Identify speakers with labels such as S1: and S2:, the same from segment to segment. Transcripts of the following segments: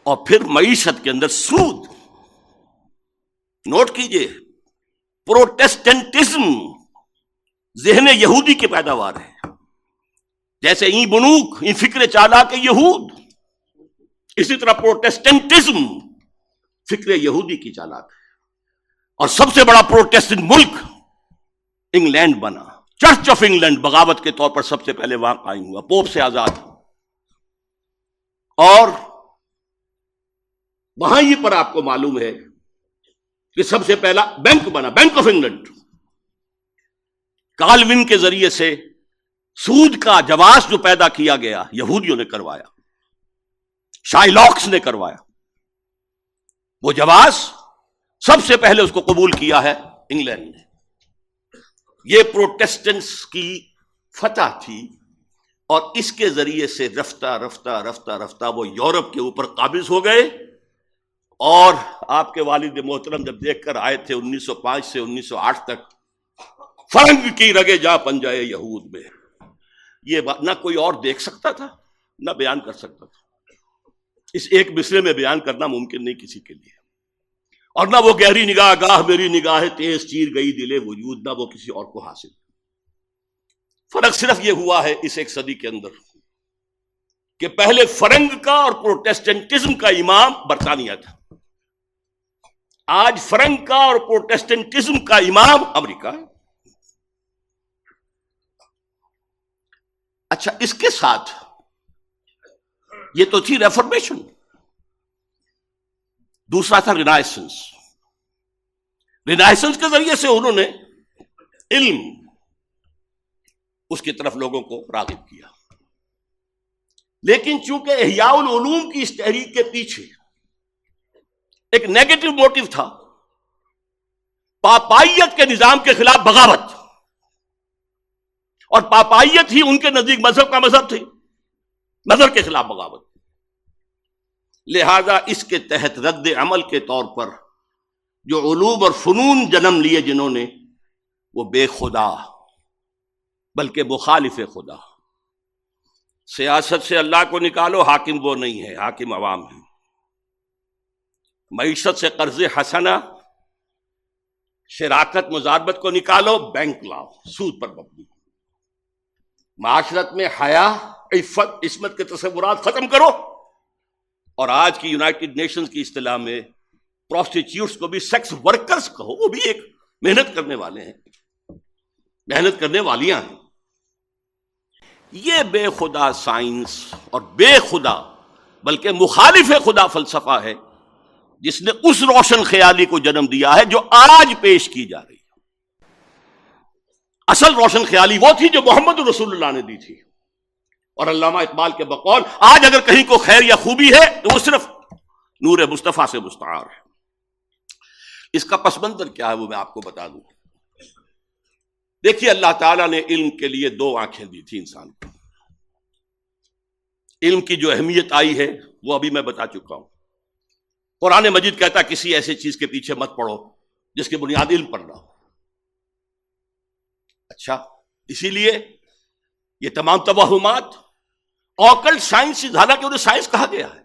S1: اور پھر معیشت کے اندر سود. نوٹ کیجئے، پروٹیسٹنٹزم ذہن یہودی کی پیداوار ہے. جیسے این بنوک، این فکر چالاک یہود، اسی طرح پروٹیسٹنٹزم فکر یہودی کی چالاک ہے. اور سب سے بڑا پروٹیسٹنٹ ملک انگلینڈ بنا. چرچ آف انگلینڈ بغاوت کے طور پر سب سے پہلے وہاں قائم ہوا، پوپ سے آزاد. اور وہاں ہی پر آپ کو معلوم ہے کہ سب سے پہلا بینک بنا، بینک آف انگلینڈ. کالون کے ذریعے سے سود کا جواز جو پیدا کیا گیا یہودیوں نے کروایا، شائلاکس نے کروایا. وہ جواز سب سے پہلے اس کو قبول کیا ہے انگلینڈ نے. یہ پروٹیسٹنٹس کی فتح تھی، اور اس کے ذریعے سے رفتہ رفتہ رفتہ رفتہ وہ یورپ کے اوپر قابض ہو گئے. اور آپ کے والد محترم جب دیکھ کر آئے تھے 1905 سے 1908 تک، فرنگ کی رگے جا پنجائے یہود میں، یہ بات نہ کوئی اور دیکھ سکتا تھا نہ بیان کر سکتا تھا. اس ایک مصرے میں بیان کرنا ممکن نہیں کسی کے لیے. اور نہ وہ گہری نگاہ گاہ میری نگاہ تیز چیر گئی دل وجود، نہ وہ کسی اور کو حاصل. فرق صرف یہ ہوا ہے اس ایک صدی کے اندر کہ پہلے فرنگ کا اور پروٹیسٹنٹزم کا امام برطانیہ تھا. آج فرنگ کا اور پروٹیسٹنٹزم کا امام امریکہ ہے. اچھا، اس کے ساتھ یہ تو تھی ریفارمیشن. دوسرا تھا رینائسنس. رینائسنس کے ذریعے سے انہوں نے علم، اس کی طرف لوگوں کو راغب کیا. لیکن چونکہ احیاء العلوم کی اس تحریک کے پیچھے ایک نیگیٹو موٹیو تھا، پاپائیت کے نظام کے خلاف بغاوت، اور پاپائیت ہی ان کے نزدیک مذہب کا مذہب تھی، مذہب کے خلاف بغاوت. لہذا اس کے تحت رد عمل کے طور پر جو علوم اور فنون جنم لیے جنہوں نے، وہ بے خدا بلکہ مخالف خدا. سیاست سے اللہ کو نکالو، حاکم وہ نہیں ہے، حاکم عوام ہے. معیشت سے قرض حسنہ، شراکت مزاربت کو نکالو، بینک لاؤ، سود پر مبنی. معاشرت میں حیا، عفت، عصمت کے تصورات ختم کرو. اور آج کی یونائٹڈ نیشنز کی اصطلاح میں پروسٹیچیوٹس کو بھی سیکس ورکرز کہو، وہ بھی ایک محنت کرنے والے ہیں، محنت کرنے والیاں ہیں. یہ بے خدا سائنس اور بے خدا بلکہ مخالف خدا فلسفہ ہے جس نے اس روشن خیالی کو جنم دیا ہے جو آج پیش کی جا رہی ہے. اصل روشن خیالی وہ تھی جو محمد رسول اللہ نے دی تھی. اور علامہ اقبال کے بقول آج اگر کہیں کو خیر یا خوبی ہے تو وہ صرف نور مصطفیٰ سے مستعار ہے. اس کا پس منظر کیا ہے وہ میں آپ کو بتا دوں. دیکھیے، اللہ تعالیٰ نے علم کے لیے 2 آنکھیں دی تھی انسان کو. علم کی جو اہمیت آئی ہے وہ ابھی میں بتا چکا ہوں. قرآن مجید کہتا کسی ایسی چیز کے پیچھے مت پڑو جس کی بنیاد علم پر نہ ہو. اچھا، اسی لیے یہ تمام توہمات آکلٹ سائنس، حالانکہ انہیں سائنس کہا گیا ہے،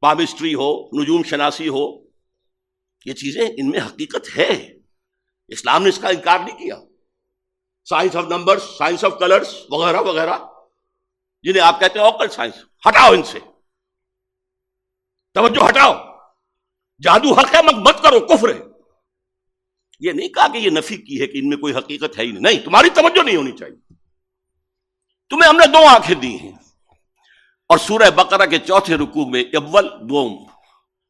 S1: پامسٹری ہو، نجوم شناسی ہو، یہ چیزیں ان میں حقیقت ہے. اسلام نے اس کا انکار نہیں کیا. Science of numbers, science of colours وغیرہ وغیرہ جنہیں آپ کہتے ہیں آکلٹ سائنس، ہٹاؤ ان سے، توجہ ہٹاؤ. جادو حق ہے مت کرو، کفر ہے. یہ نہیں کہا کہ یہ نفی کی ہے کہ ان میں کوئی حقیقت ہے ہی نہیں. تمہاری توجہ نہیں ہونی چاہیے. تمہیں ہم نے 2 آنکھیں دی ہیں. اور سورہ بقرہ کے 4 رکوع میں اول دوم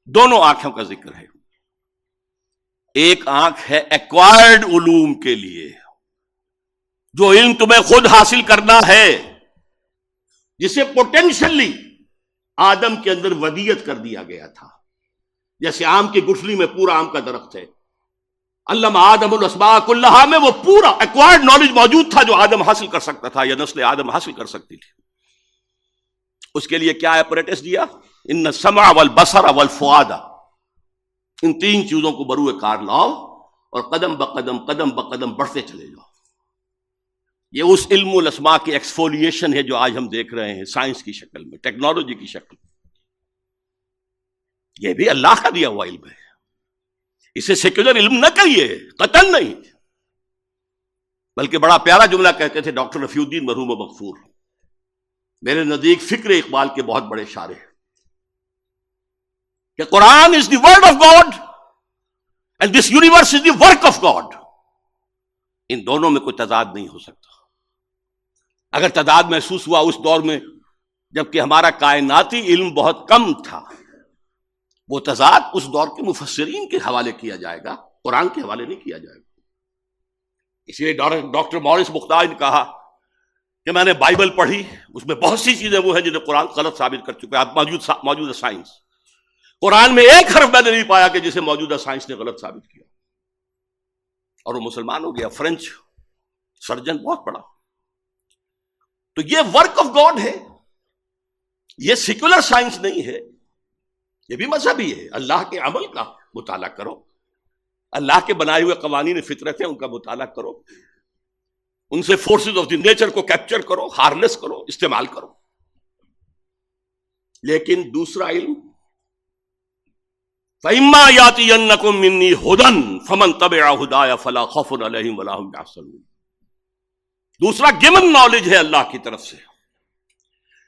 S1: دونوں آنکھوں کا ذکر ہے. ایک آنکھ ہے ایکوائرڈ علوم کے لیے، جو علم تمہیں خود حاصل کرنا ہے، جسے پوٹینشلی آدم کے اندر ودیت کر دیا گیا تھا. جیسے آم کی گٹھلی میں پورا آم کا درخت ہے، علم آدم الاسماء کلھا میں وہ پورا ایکوائرڈ نالج موجود تھا جو آدم حاصل کر سکتا تھا یا نسل آدم حاصل کر سکتی تھی. اس کے لیے کیا ایپریٹس دیا؟ ان السمع والبصر والفؤاد، ان 3 چیزوں کو بروئے کار لاؤ اور قدم بقدم قدم بقدم بڑھتے چلے جاؤ. یہ اس علم الاسماء کی ایکسفولیشن ہے جو آج ہم دیکھ رہے ہیں سائنس کی شکل میں، ٹیکنالوجی کی شکل میں. یہ بھی اللہ کا دیا ہوا علم ہے، اسے سیکولر علم نہ کہیے، قطعاً نہیں، بلکہ بڑا پیارا جملہ کہتے تھے ڈاکٹر رفیع الدین مرحوم و مغفور، میرے نزدیک فکر اقبال کے بہت بڑے شارح، کہ Quran is the word of God and this universe is the work of God. ان دونوں میں کوئی تضاد نہیں ہو سکتا. اگر تضاد محسوس ہوا اس دور میں جبکہ ہمارا کائناتی علم بہت کم تھا، وہ تضاد اس دور کے مفسرین کے حوالے کیا جائے گا، قرآن کے حوالے نہیں کیا جائے گا. اس لیے ڈاکٹر مورس بختار نے کہا کہ میں نے بائبل پڑھی، اس میں بہت سی چیزیں وہ ہیں جنہیں قرآن غلط ثابت کر چکا ہے. موجودہ سائنس، قرآن میں ایک حرف میں نے نہیں پایا کہ جسے موجودہ سائنس نے غلط ثابت کیا. اور وہ مسلمان ہو گیا، فرینچ سرجن بہت بڑا. تو یہ ورک آف گاڈ ہے، یہ سیکولر سائنس نہیں ہے، یہ بھی مذہبی ہے. اللہ کے عمل کا مطالعہ کرو، اللہ کے بنائے ہوئے قوانین فطرت ہیں ان کا مطالعہ کرو، ان سے فورسز آف دی نیچر کو کیپچر کرو، ہارنس کرو، استعمال کرو. لیکن دوسرا علم، فَإِمَّا يَأْتِيَنَّكُم مِّنِّي هُدًى فَمَن تَبِعَ هُدَايَ فَلَا خَوْفٌ عَلَيْهِمْ وَلَا هُمْ يَحْزَنُونَ. دوسرا گیون نالج ہے اللہ کی طرف سے،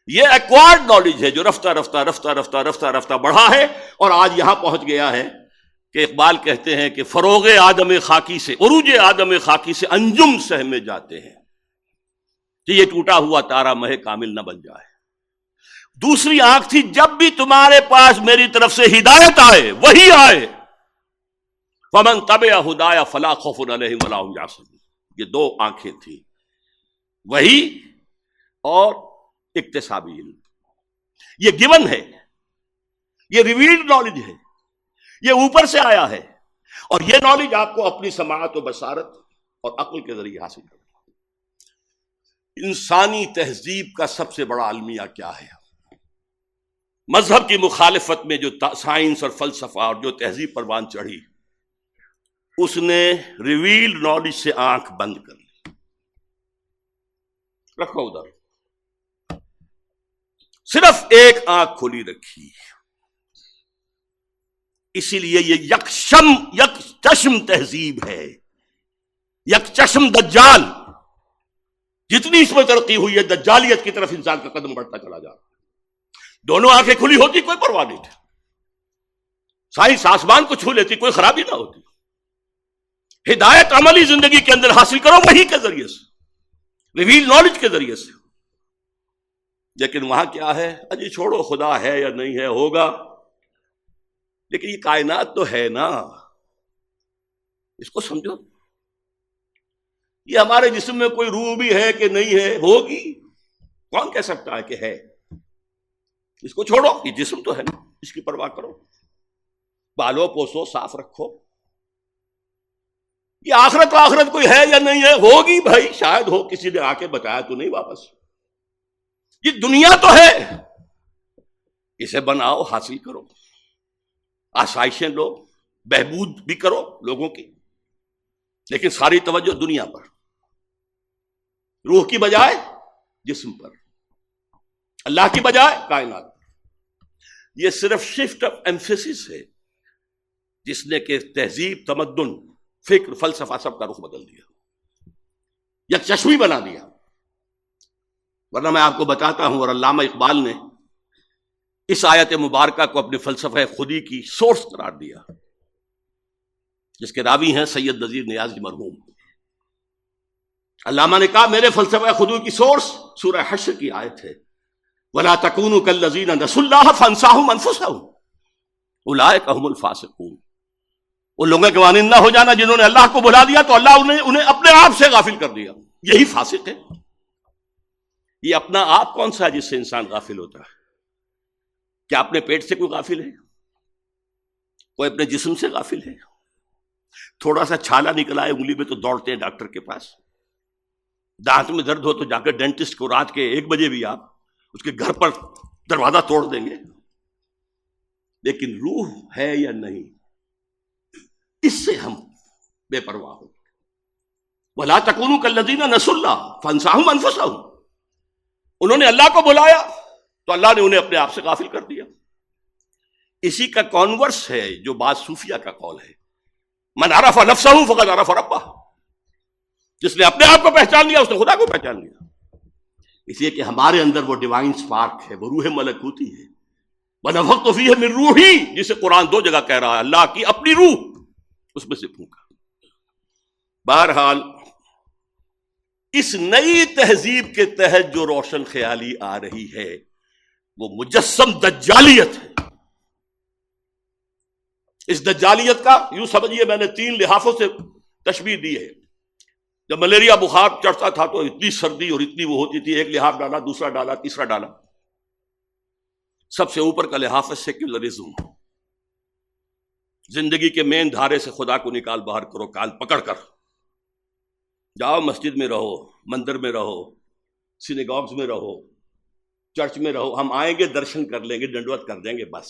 S1: یہ ایکوائرڈ نالج ہے جو رفتہ رفتہ رفتہ رفتہ رفتہ رفتہ بڑھا ہے اور آج یہاں پہنچ گیا ہے کہ اقبال کہتے ہیں کہ فروغ آدم خاکی سے، عروج آدم خاکی سے انجم سہمے جاتے ہیں کہ یہ ٹوٹا ہوا تارا مہ کامل نہ بن جائے. دوسری آنکھ تھی، جب بھی تمہارے پاس میری طرف سے ہدایت آئے، وہی آئے، فمن تبع ہدایا فلا خوف علیہم ولا هم یحزنون. یہ دو آنکھیں تھیں، وہی اور اکتسابی علم. یہ گیون ہے، یہ ریویلڈ نالج ہے، یہ اوپر سے آیا ہے، اور یہ نالج آپ کو اپنی سماعت و بصارت اور عقل کے ذریعے حاصل کرنا. انسانی تہذیب کا سب سے بڑا المیہ کیا ہے؟ مذہب کی مخالفت میں جو سائنس اور فلسفہ اور جو تہذیب پروان چڑھی، اس نے ریویلڈ نالج سے آنکھ بند کر لی. رکھو ادھر، صرف ایک آنکھ کھلی رکھی. اسی لیے یہ یک چشم تہذیب ہے، یک چشم دجال. جتنی اس میں ترقی ہوئی ہے، دجالیت کی طرف انسان کا قدم بڑھتا چلا جا رہا. دونوں آنکھیں کھلی ہوتی کوئی پرواہ نہیں تھی، سائنس آسمان کو چھو لیتی، کوئی خرابی نہ ہوتی. ہدایت عملی زندگی کے اندر حاصل کرو وہی کے ذریعے سے، ریویل نالج کے ذریعے سے. لیکن وہاں کیا ہے؟ اجی چھوڑو، خدا ہے یا نہیں ہے، ہوگا. لیکن یہ کائنات تو ہے نا، اس کو سمجھو. یہ ہمارے جسم میں کوئی روح بھی ہے کہ نہیں ہے، ہوگی، کون کہہ سکتا ہے کہ ہے؟ اس کو چھوڑو، یہ جسم تو ہے نا، اس کی پرواہ کرو، پالو پوسو، صاف رکھو. یہ آخرت آخرت کوئی ہے یا نہیں ہے، ہوگی بھائی، شاید ہو، کسی نے آ کے بتایا تو نہیں واپس. یہ دنیا تو ہے، اسے بناؤ، حاصل کرو، آسائشیں لو، بہبود بھی کرو لوگوں کی، لیکن ساری توجہ دنیا پر، روح کی بجائے جسم پر، اللہ کی بجائے کائنات پر. یہ صرف شفٹ آف ایمفیسس ہے جس نے کہ تہذیب، تمدن، فکر، فلسفہ سب کا رخ بدل دیا، یک چشمی بنا دیا. ورنہ میں آپ کو بتاتا ہوں، اور علامہ اقبال نے اس آیت مبارکہ کو اپنے فلسفہ خودی کی سورس قرار دیا، جس کے راوی ہیں سید نذیر نیازی مرحوم. علامہ نے کہا میرے فلسفہ خودی کی سورس سورہ حشر کی آیت ہے، وَلَا تَكُونُوا كَالَّذِينَ نَسُوا اللَّهَ فَأَنسَاهُمْ أَنفُسَهُمْ أُولَٰئِكَ هُمُ الْفَاسِقُونَ. ان لوگوں کے مانند نہ ہو جانا جنہوں نے اللہ کو بھلا دیا تو اللہ انہیں اپنے آپ سے غافل کر دیا، یہی فاسق ہے. یہ اپنا آپ کون سا ہے جس سے انسان غافل ہوتا ہے؟ کیا اپنے پیٹ سے کوئی غافل ہے؟ کوئی اپنے جسم سے غافل ہے؟ تھوڑا سا چھالا نکلا ہے انگلی میں تو دوڑتے ہیں ڈاکٹر کے پاس. دانت میں درد ہو تو جا کر ڈینٹسٹ کو رات کے 1 بجے بھی آپ اس کے گھر پر دروازہ توڑ دیں گے. لیکن روح ہے یا نہیں، اس سے ہم بے پرواہ ہو. وَلَا تَكُونُوا كَالَّذِينَ نَسُوا اللَّهَ فَأَنسَاهُمْ أَنفُسَهُمْ. انہوں نے اللہ کو بلایا تو اللہ نے انہیں اپنے آپ سے غافل کر دیا. اسی کا کانورس ہے جو بعض صوفیہ کا قول ہے، من عرف نفسہ فقد عرف ربہ، جس نے اپنے آپ کو پہچان لیا اس نے خدا کو پہچان لیا۔ اس لیے کہ ہمارے اندر وہ ڈیوائن سپارک ہے، وہ روح ملکوتی ہے، وَنَفَخْتُ فِيهِ مِن رُوحِي، جسے قرآن 2 جگہ کہہ رہا ہے، اللہ کی اپنی روح اس میں سے پھونکا۔ بہرحال اس نئی تہذیب کے تحت جو روشن خیالی آ رہی ہے وہ مجسم دجالیت ہے۔ اس دجالیت کا یوں سمجھیے، میں نے 3 لحافوں سے تشبیہ دی ہے۔ جب ملیریا بخار چڑھتا تھا تو اتنی سردی اور اتنی وہ ہوتی تھی، ایک لحاف ڈالا، دوسرا ڈالا، تیسرا ڈالا، سب سے اوپر کا لحاف ہے سیکولرزم، زندگی کے مین دھارے سے خدا کو نکال باہر کرو کان پکڑ کر، جاؤ مسجد میں رہو، مندر میں رہو، سینیگاگز میں رہو، چرچ میں رہو، ہم آئیں گے درشن کر لیں گے، ڈنڈوت کر دیں گے، بس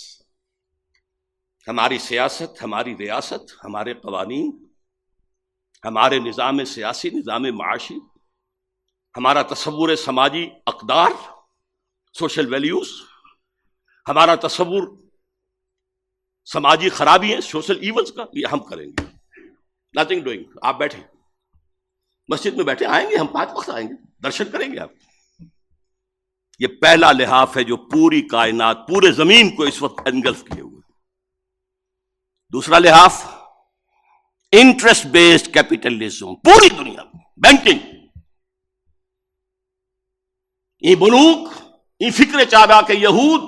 S1: ہماری سیاست، ہماری ریاست، ہمارے قوانین، ہمارے نظام سیاسی، نظام معاشی، ہمارا تصور سماجی اقدار، سوشل ویلیوز، ہمارا تصور سماجی خرابی سوشل ایونز کا، یہ ہم کریں گے، نتھنگ ڈوئنگ۔ آپ بیٹھیں مسجد میں، بیٹھے، آئیں گے ہم 5 وقت آئیں گے، درشن کریں گے آپ۔ یہ پہلا لحاف ہے جو پوری کائنات، پورے زمین کو اس وقت انگلف کیے ہوئے۔ دوسرا لحاف انٹرسٹ بیسڈ کیپیٹلزم، پوری دنیا میں بینکنگ، یہ بنوک، یہ فکر چابا کے یہود،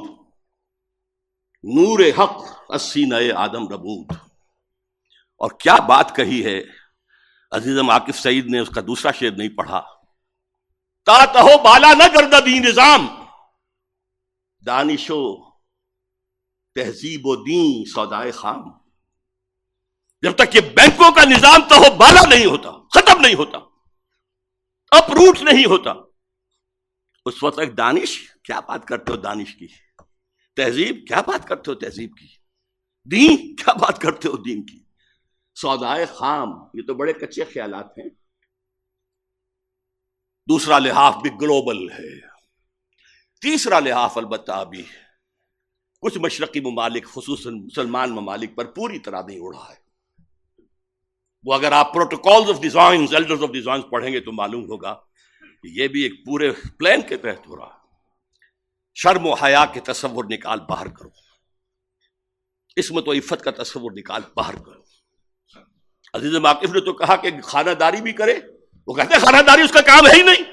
S1: نور حق السینہ آدم ربود۔ اور کیا بات کہی ہے عزیزم عاکف سعید نے، اس کا دوسرا شعر نہیں پڑھا، تا تہو بالا نہ گردہ دین نظام، دانش و تہذیب و دین سودائے خام۔ جب تک یہ بینکوں کا نظام تہو بالا نہیں ہوتا، ختم نہیں ہوتا، اپ روٹ نہیں ہوتا، اس وقت تک دانش، کیا بات کرتے ہو دانش کی، تہذیب، کیا بات کرتے ہو تہذیب کی، دین، کیا بات کرتے ہو دین کی، سودائے خام، یہ تو بڑے کچے خیالات ہیں۔ دوسرا لحاف بھی گلوبل ہے۔ تیسرا لحاف البتہ ابھی کچھ مشرقی ممالک، خصوصاً مسلمان ممالک پر پوری طرح نہیں اڑا ہے۔ وہ اگر آپ protocols of designs, elders of designs پڑھیں گے تو معلوم ہوگا کہ یہ بھی ایک پورے پلان کے تحت ہو رہا ہے۔ شرم و حیا کے تصور نکال باہر کرو، عصمت و عفت کا تصور نکال باہر کرو۔ عزیز عاکف نے تو کہا کہ خانہ داری بھی کرے، وہ کہتے ہیں خانہ داری اس کا کام ہے ہی نہیں،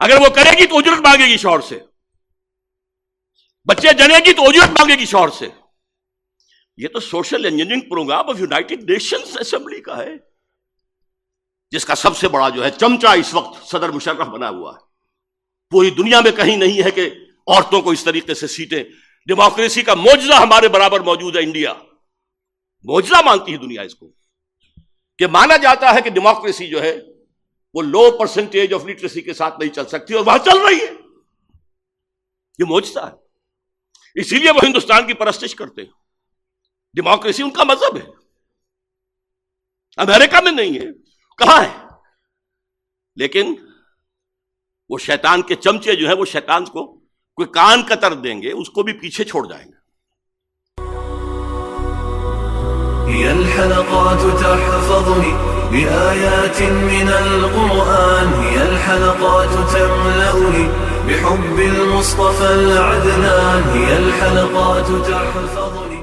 S1: اگر وہ کرے گی تو اجرت مانگے گی شوہر سے، بچے جنے گی تو اجرت مانگے گی شوہر سے۔ یہ تو social engineering program of United Nations Assembly کا ہے، جس کا سب سے بڑا جو ہے چمچہ اس وقت صدر مشرف بنا ہوا ہے۔ پوری دنیا میں کہیں نہیں ہے کہ عورتوں کو اس طریقے سے سیٹیں، ڈیموکریسی کا معجزہ ہمارے برابر موجود ہے انڈیا، معجزہ مانتی ہے دنیا اس کو، کہ مانا جاتا ہے کہ ڈیموکریسی جو ہے وہ لو پرسنٹیج آف لٹریسی کے ساتھ نہیں چل سکتی، اور وہاں چل رہی ہے، یہ معجزہ ہے۔ اسی لیے وہ ہندوستان کی پرستش کرتے ہیں، ڈیموکریسی ان کا مذہب ہے، امریکہ میں نہیں ہے، کہاں ہے؟ لیکن وہ شیطان کے چمچے جو ہیں، وہ شیطان کو کوئی کان قطر دیں گے، اس کو بھی پیچھے چھوڑ جائیں گے۔
S2: هي الحلقات تحفظني بآيات من القرآن، هي الحلقات تملأني بحب المصطفى العدنان، هي الحلقات تحفظني